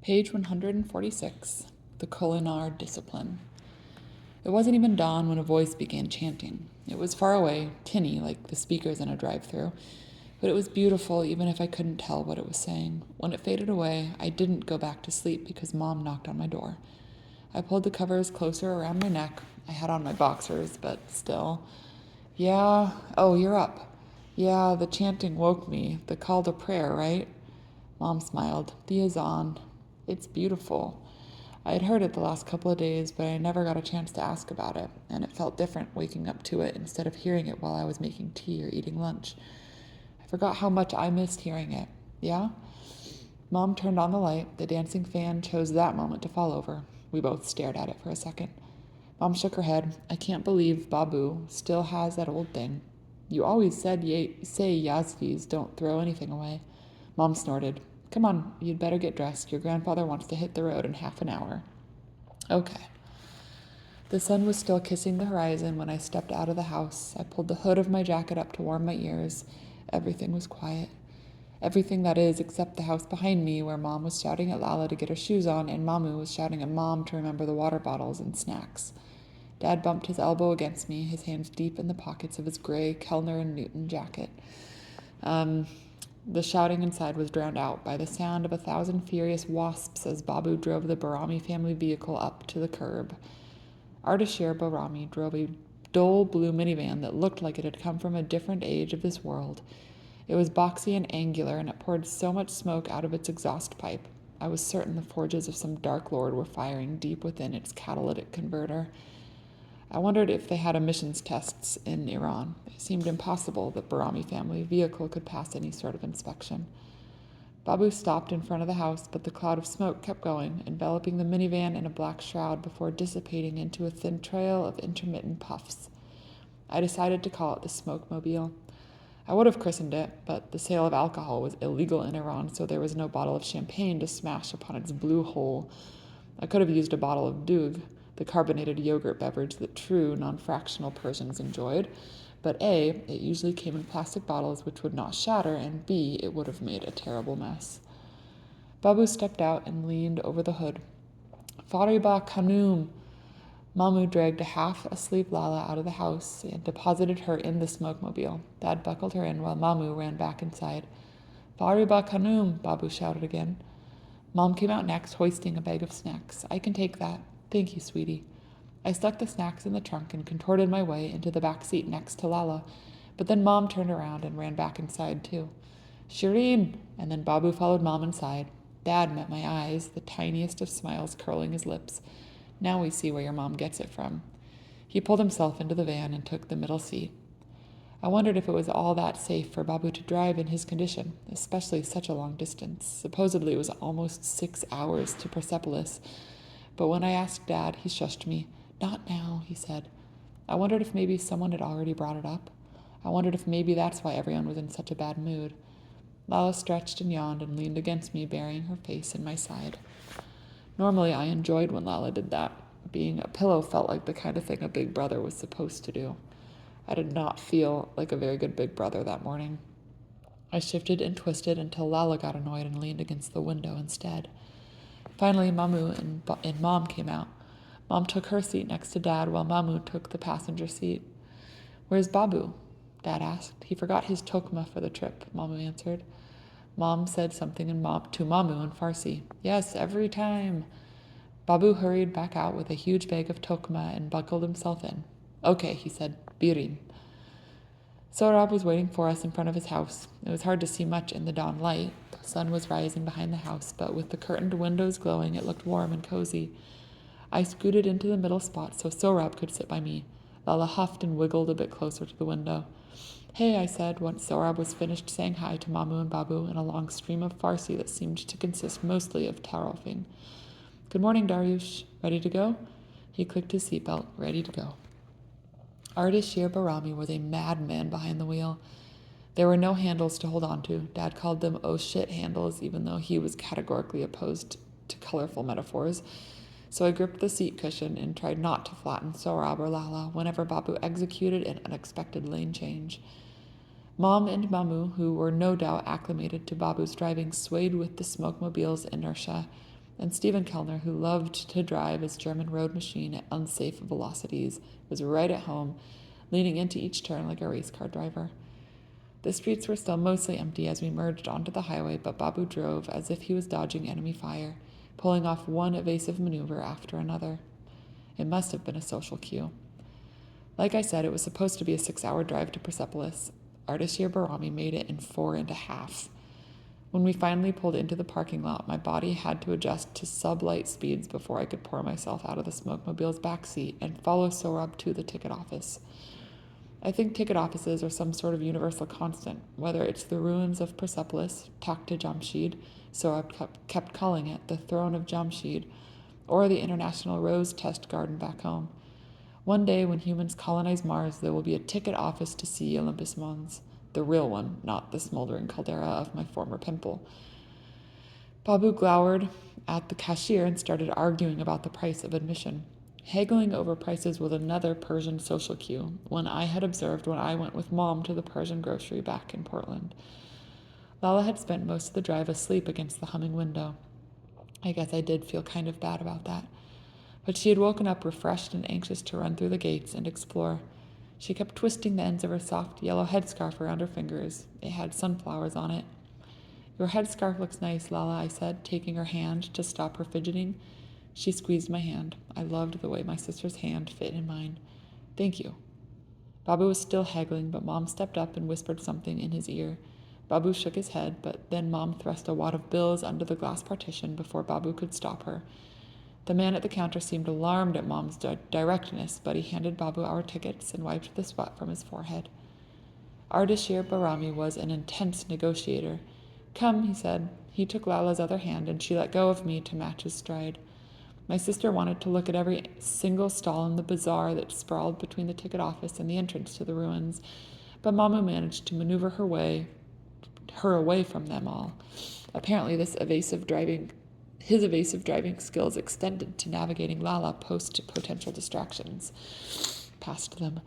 Page 146, The Kolinar Discipline. It wasn't even dawn when a voice began chanting. It was far away, tinny, like the speakers in a drive-thru, but it was beautiful even if I couldn't tell what it was saying. When it faded away, I didn't go back to sleep because Mom knocked on my door. I pulled the covers closer around my neck. I had on my boxers, but still. Yeah, oh, you're up. Yeah, the chanting woke me. The call to prayer, right? Mom smiled. The azan. It's beautiful. I had heard it the last couple of days, but I never got a chance to ask about it, and it felt different waking up to it instead of hearing it while I was making tea or eating lunch. I forgot how much I missed hearing it. Yeah? Mom turned on the light. The dancing fan chose that moment to fall over. We both stared at it for a second. Mom shook her head. I can't believe Babu still has that old thing. You always said say Yazvis don't throw anything away. Mom snorted. Come on, you'd better get dressed. Your grandfather wants to hit the road in half an hour. Okay. The sun was still kissing the horizon when I stepped out of the house. I pulled the hood of my jacket up to warm my ears. Everything was quiet. Everything, that is, except the house behind me, where Mom was shouting at Lala to get her shoes on, and Mamu was shouting at Mom to remember the water bottles and snacks. Dad bumped his elbow against me, his hands deep in the pockets of his gray Kellner and Newton jacket. The shouting inside was drowned out by the sound of 1,000 furious wasps as Babu drove the Barami family vehicle up to the curb. Ardashir Barami drove a dull blue minivan that looked like it had come from a different age of this world. It was boxy and angular, and it poured so much smoke out of its exhaust pipe. I was certain the forges of some dark lord were firing deep within its catalytic converter. I wondered if they had emissions tests in Iran. It seemed impossible that Barami family vehicle could pass any sort of inspection. Babu stopped in front of the house, but the cloud of smoke kept going, enveloping the minivan in a black shroud before dissipating into a thin trail of intermittent puffs. I decided to call it the Smokemobile. I would have christened it, but the sale of alcohol was illegal in Iran, so there was no bottle of champagne to smash upon its blue hole. I could have used a bottle of Doog, the carbonated yogurt beverage that true, non-fractional Persians enjoyed, but A, it usually came in plastic bottles which would not shatter, and B, it would have made a terrible mess. Babu stepped out and leaned over the hood. Fariba Khanum! Mamu dragged a half-asleep Lala out of the house and deposited her in the smokemobile. Dad buckled her in while Mamu ran back inside. Fariba Khanum! Babu shouted again. Mom came out next, hoisting a bag of snacks. I can take that. Thank you, sweetie. I stuck the snacks in the trunk and contorted my way into the back seat next to Lala, but then Mom turned around and ran back inside, too. Shireen! And then Babu followed Mom inside. Dad met my eyes, the tiniest of smiles curling his lips. Now we see where your mom gets it from. He pulled himself into the van and took the middle seat. I wondered if it was all that safe for Babu to drive in his condition, especially such a long distance. Supposedly it was almost 6 hours to Persepolis, but when I asked Dad, he shushed me. Not now, he said. I wondered if maybe someone had already brought it up. I wondered if maybe that's why everyone was in such a bad mood. Lala stretched and yawned and leaned against me, burying her face in my side. Normally, I enjoyed when Lala did that. Being a pillow felt like the kind of thing a big brother was supposed to do. I did not feel like a very good big brother that morning. I shifted and twisted until Lala got annoyed and leaned against the window instead. Finally, Mamu and Mom came out. Mom took her seat next to Dad while Mamu took the passenger seat. Where's Babu? Dad asked. He forgot his tokma for the trip, Mamu answered. Mom said something to Mamu in Farsi. Yes, every time. Babu hurried back out with a huge bag of tokma and buckled himself in. Okay, he said. Birin. Sohrab was waiting for us in front of his house. It was hard to see much in the dawn light. The sun was rising behind the house, but with the curtained windows glowing, it looked warm and cozy. I scooted into the middle spot so Sohrab could sit by me. Lala huffed and wiggled a bit closer to the window. Hey, I said, once Sohrab was finished saying hi to Mamu and Babu in a long stream of Farsi that seemed to consist mostly of tarofing. Good morning, Darius. Ready to go? He clicked his seatbelt, ready to go. Ardashir Barami was a madman behind the wheel. There were no handles to hold on to. Dad called them oh shit handles, even though he was categorically opposed to colorful metaphors. So I gripped the seat cushion and tried not to flatten Sohrab or Lala whenever Babu executed an unexpected lane change. Mom and Mamu, who were no doubt acclimated to Babu's driving, swayed with the smokemobile's inertia. and Stephen Kellner, who loved to drive his German road machine at unsafe velocities, was right at home, leaning into each turn like a race car driver. The streets were still mostly empty as we merged onto the highway, but Babu drove as if he was dodging enemy fire, pulling off one evasive maneuver after another. It must have been a social cue. Like I said, it was supposed to be a 6-hour drive to Persepolis. Ardashir Barami made it in 4.5. When we finally pulled into the parking lot, my body had to adjust to sub-light speeds before I could pour myself out of the smokemobile's back seat and follow Sorab to the ticket office. I think ticket offices are some sort of universal constant, whether it's the ruins of Persepolis, Takht Jamshid, Sorab kept calling it the throne of Jamshid, or the International Rose Test Garden back home. One day when humans colonize Mars, there will be a ticket office to see Olympus Mons. The real one, not the smoldering caldera of my former pimple. Babu glowered at the cashier and started arguing about the price of admission. Haggling over prices was another Persian social cue, one I had observed when I went with Mom to the Persian grocery back in Portland. Lala had spent most of the drive asleep against the humming window. I guess I did feel kind of bad about that. But she had woken up refreshed and anxious to run through the gates and explore. She kept twisting the ends of her soft yellow headscarf around her fingers. It had sunflowers on it. Your headscarf looks nice, Lala, I said, taking her hand to stop her fidgeting. She squeezed my hand. I loved the way my sister's hand fit in mine. Thank you. Babu was still haggling, but Mom stepped up and whispered something in his ear. Babu shook his head, but then Mom thrust a wad of bills under the glass partition before Babu could stop her. The man at the counter seemed alarmed at Mom's directness, but he handed Babu our tickets and wiped the sweat from his forehead. Ardashir Barami was an intense negotiator. Come, he said. He took Lala's other hand, and she let go of me to match his stride. My sister wanted to look at every single stall in the bazaar that sprawled between the ticket office and the entrance to the ruins, but Mama managed to maneuver her away from them all. Apparently, his evasive driving skills extended to navigating Lala post-potential distractions. Past them.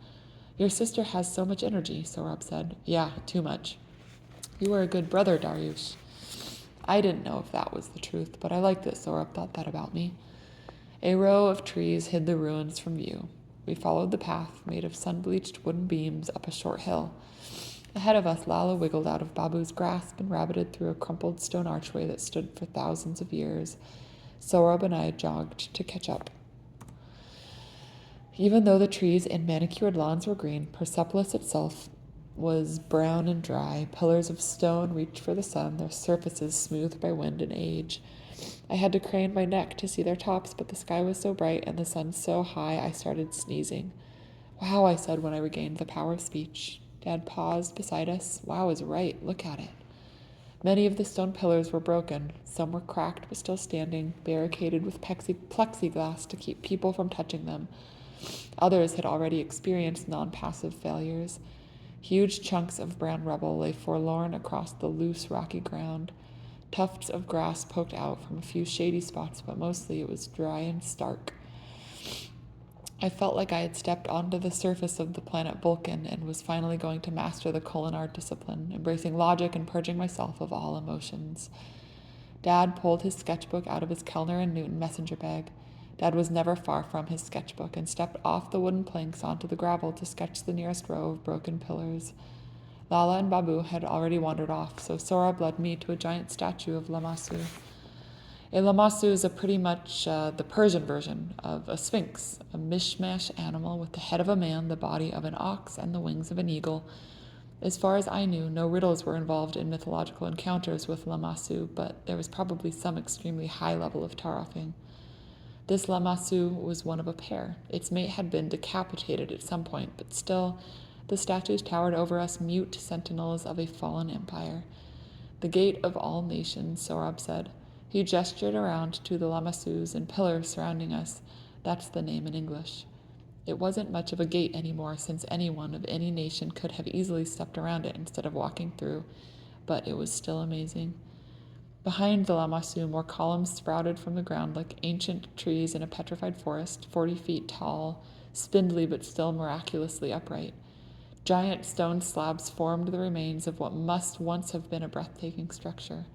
Your sister has so much energy, Sorab said. Yeah, too much. You were a good brother, Darius. I didn't know if that was the truth, but I liked that Sorab thought that about me. A row of trees hid the ruins from view. We followed the path, made of sun-bleached wooden beams, up a short hill. Ahead of us, Lala wiggled out of Babu's grasp and rabbited through a crumpled stone archway that stood for thousands of years. Sorab and I jogged to catch up. Even though the trees and manicured lawns were green, Persepolis itself was brown and dry. Pillars of stone reached for the sun, their surfaces smoothed by wind and age. I had to crane my neck to see their tops, but the sky was so bright and the sun so high I started sneezing. Wow, I said when I regained the power of speech. Dad paused beside us. Wow is right. Look at it. Many of the stone pillars were broken. Some were cracked but still standing, barricaded with plexiglass to keep people from touching them. Others had already experienced non-passive failures. Huge chunks of brown rubble lay forlorn across the loose, rocky ground. Tufts of grass poked out from a few shady spots, but mostly it was dry and stark. I felt like I had stepped onto the surface of the planet Vulcan and was finally going to master the culinary discipline, embracing logic and purging myself of all emotions. Dad pulled his sketchbook out of his Kellner and Newton messenger bag. Dad was never far from his sketchbook and stepped off the wooden planks onto the gravel to sketch the nearest row of broken pillars. Lala and Babu had already wandered off, so Sorab led me to a giant statue of Lamassu. A Lamassu is pretty much the Persian version of a sphinx, a mishmash animal with the head of a man, the body of an ox, and the wings of an eagle. As far as I knew, no riddles were involved in mythological encounters with Lamassu, but there was probably some extremely high level of tarofing. This Lamassu was one of a pair. Its mate had been decapitated at some point, but still, the statues towered over us, mute sentinels of a fallen empire. The gate of all nations, Sorab said. He gestured around to the Lamassus and pillars surrounding us. That's the name in English. It wasn't much of a gate anymore, since anyone of any nation could have easily stepped around it instead of walking through, but it was still amazing. Behind the Lamassu, more columns sprouted from the ground like ancient trees in a petrified forest, 40 feet tall, spindly but still miraculously upright. Giant stone slabs formed the remains of what must once have been a breathtaking structure.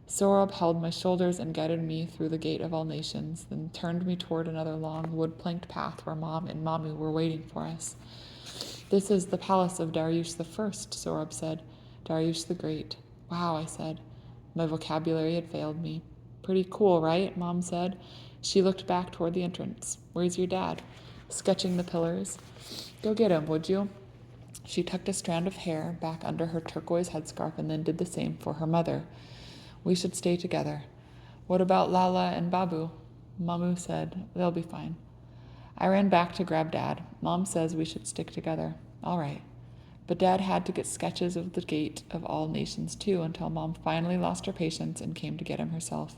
Sohrab held my shoulders and guided me through the gate of all nations, then turned me toward another long wood-planked path where Mom and Mamu were waiting for us. This is the palace of Darius the First, Sohrab said. Darius the Great. Wow, I said. My vocabulary had failed me. Pretty cool, right? Mom said. She looked back toward the entrance. Where's your dad? Sketching the pillars. Go get him, would you? She tucked a strand of hair back under her turquoise headscarf and then did the same for her mother. We should stay together. What about Lala and Babu? Mamu said, they'll be fine. I ran back to grab Dad. Mom says we should stick together. All right. But Dad had to get sketches of the gate of all nations too until Mom finally lost her patience and came to get him herself.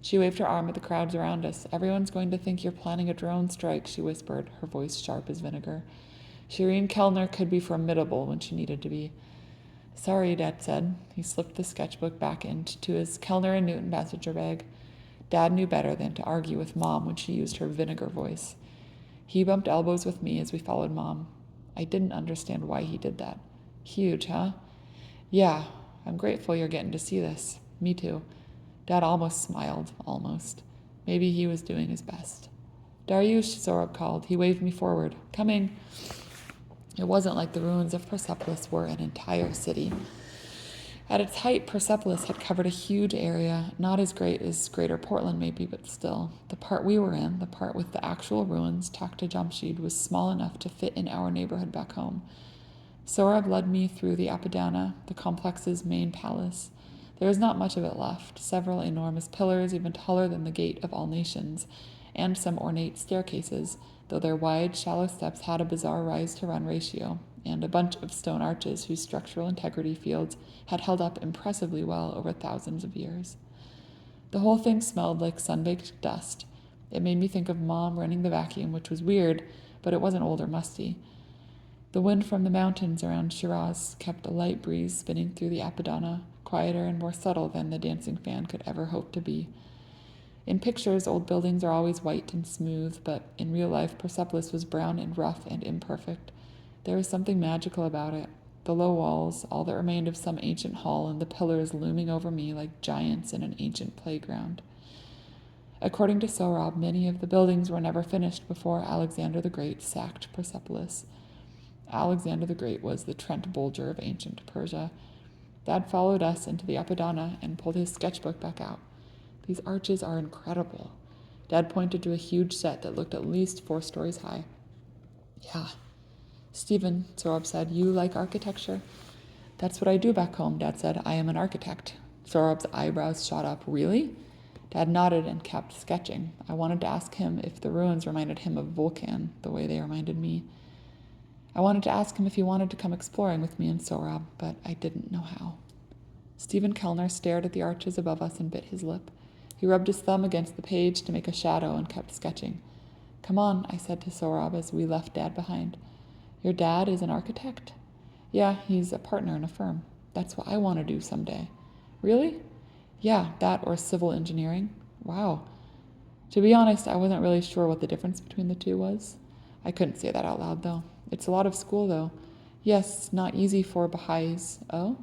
She waved her arm at the crowds around us. Everyone's going to think you're planning a drone strike, she whispered, her voice sharp as vinegar. Shireen Kellner could be formidable when she needed to be. Sorry, Dad said. He slipped the sketchbook back into his Kellner and Newton passenger bag. Dad knew better than to argue with Mom when she used her vinegar voice. He bumped elbows with me as we followed Mom. I didn't understand why he did that. Huge, huh? Yeah, I'm grateful you're getting to see this. Me too. Dad almost smiled, almost. Maybe he was doing his best. Darius, Sohrab called. He waved me forward. Coming. It wasn't like the ruins of Persepolis were an entire city. At its height, Persepolis had covered a huge area, not as great as Greater Portland maybe, but still. The part we were in, the part with the actual ruins, Takhta Jamshid, was small enough to fit in our neighborhood back home. Sohrab led me through the Apadana, the complex's main palace. There was not much of it left, several enormous pillars even taller than the Gate of All Nations, and some ornate staircases, though their wide, shallow steps had a bizarre rise-to-run ratio, and a bunch of stone arches whose structural integrity fields had held up impressively well over thousands of years. The whole thing smelled like sun-baked dust. It made me think of Mom running the vacuum, which was weird, but it wasn't old or musty. The wind from the mountains around Shiraz kept a light breeze spinning through the Apadana, quieter and more subtle than the dancing fan could ever hope to be. In pictures, old buildings are always white and smooth, but in real life, Persepolis was brown and rough and imperfect. There was something magical about it. The low walls, all that remained of some ancient hall, and the pillars looming over me like giants in an ancient playground. According to Sohrab, many of the buildings were never finished before Alexander the Great sacked Persepolis. Alexander the Great was the Trent Bolger of ancient Persia. Dad followed us into the Apadana and pulled his sketchbook back out. These arches are incredible. Dad pointed to a huge set that looked at least 4 stories high. Yeah. Stephen, Sohrab said, you like architecture? That's what I do back home, Dad said. I am an architect. Sohrab's eyebrows shot up. Really? Dad nodded and kept sketching. I wanted to ask him if the ruins reminded him of Vulcan, the way they reminded me. I wanted to ask him if he wanted to come exploring with me and Sohrab, but I didn't know how. Stephen Kellner stared at the arches above us and bit his lip. He rubbed his thumb against the page to make a shadow and kept sketching. Come on, I said to Sohrab as we left Dad behind. Your dad is an architect? Yeah, he's a partner in a firm. That's what I want to do someday. Really? Yeah, that or civil engineering. Wow. To be honest, I wasn't really sure what the difference between the two was. I couldn't say that out loud, though. It's a lot of school, though. Yes, not easy for Baha'is. Oh?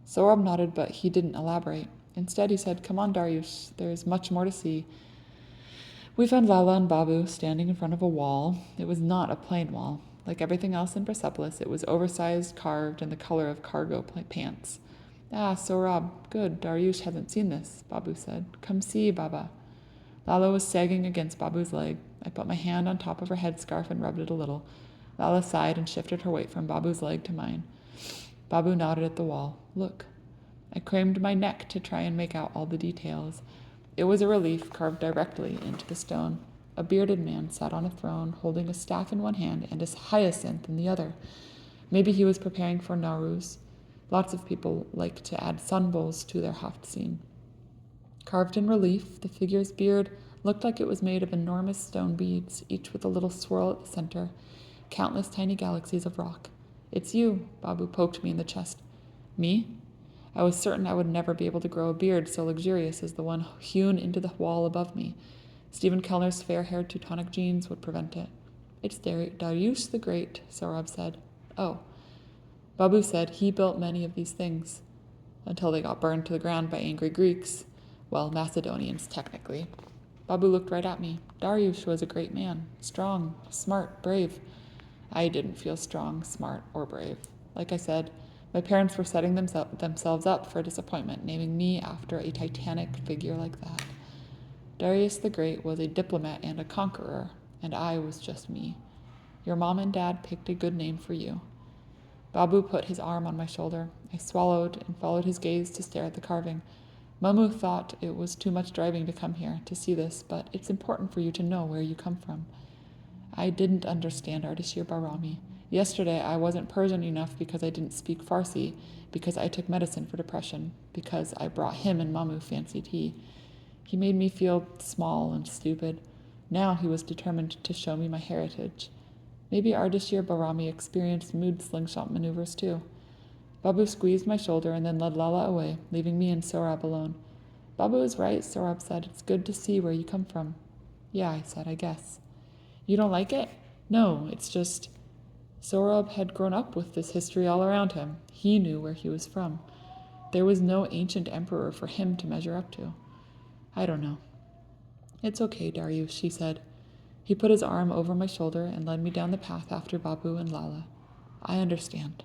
Sohrab nodded, but he didn't elaborate. Instead, he said, come on, Darius, there's much more to see. We found Lala and Babu standing in front of a wall. It was not a plain wall. Like everything else in Persepolis, it was oversized, carved, and the color of cargo pants. Ah, Sohrab, good, Darius hasn't seen this, Babu said. Come see, Baba. Lala was sagging against Babu's leg. I put my hand on top of her headscarf and rubbed it a little. Lala sighed and shifted her weight from Babu's leg to mine. Babu nodded at the wall. Look. I craned my neck to try and make out all the details. It was a relief carved directly into the stone. A bearded man sat on a throne, holding a staff in one hand and a hyacinth in the other. Maybe he was preparing for Nowruz. Lots of people like to add sun bowls to their haft scene. Carved in relief, the figure's beard looked like it was made of enormous stone beads, each with a little swirl at the center. Countless tiny galaxies of rock. It's you, Babu poked me in the chest. Me? I was certain I would never be able to grow a beard so luxurious as the one hewn into the wall above me. Stephen Kellner's fair-haired Teutonic genes would prevent it. It's Darius the Great, Sohrab said. Oh. Babu said he built many of these things. until they got burned to the ground by angry Greeks. Well, Macedonians, technically. Babu looked right at me. Darius was a great man. Strong, smart, brave. I didn't feel strong, smart, or brave. Like I said, my parents were setting themselves up for disappointment, naming me after a titanic figure like that. Darius the Great was a diplomat and a conqueror, and I was just me. Your mom and dad picked a good name for you. Babu put his arm on my shoulder. I swallowed and followed his gaze to stare at the carving. Mamu thought it was too much driving to come here to see this, but it's important for you to know where you come from. I didn't understand Ardashir Barami. Yesterday I wasn't Persian enough because I didn't speak Farsi, because I took medicine for depression, because I brought him and Mamu fancy tea. He made me feel small and stupid. Now he was determined to show me my heritage. Maybe Ardashir Barami experienced mood slingshot maneuvers too. Babu squeezed my shoulder and then led Lala away, leaving me and Sorab alone. Babu is right, Sorab said. It's good to see where you come from. Yeah, I said, I guess. You don't like it? No, it's just... Sorab had grown up with this history all around him. He knew where he was from. There was no ancient emperor for him to measure up to. I don't know. It's okay, Darius, she said. He put his arm over my shoulder and led me down the path after Babu and Lala. I understand.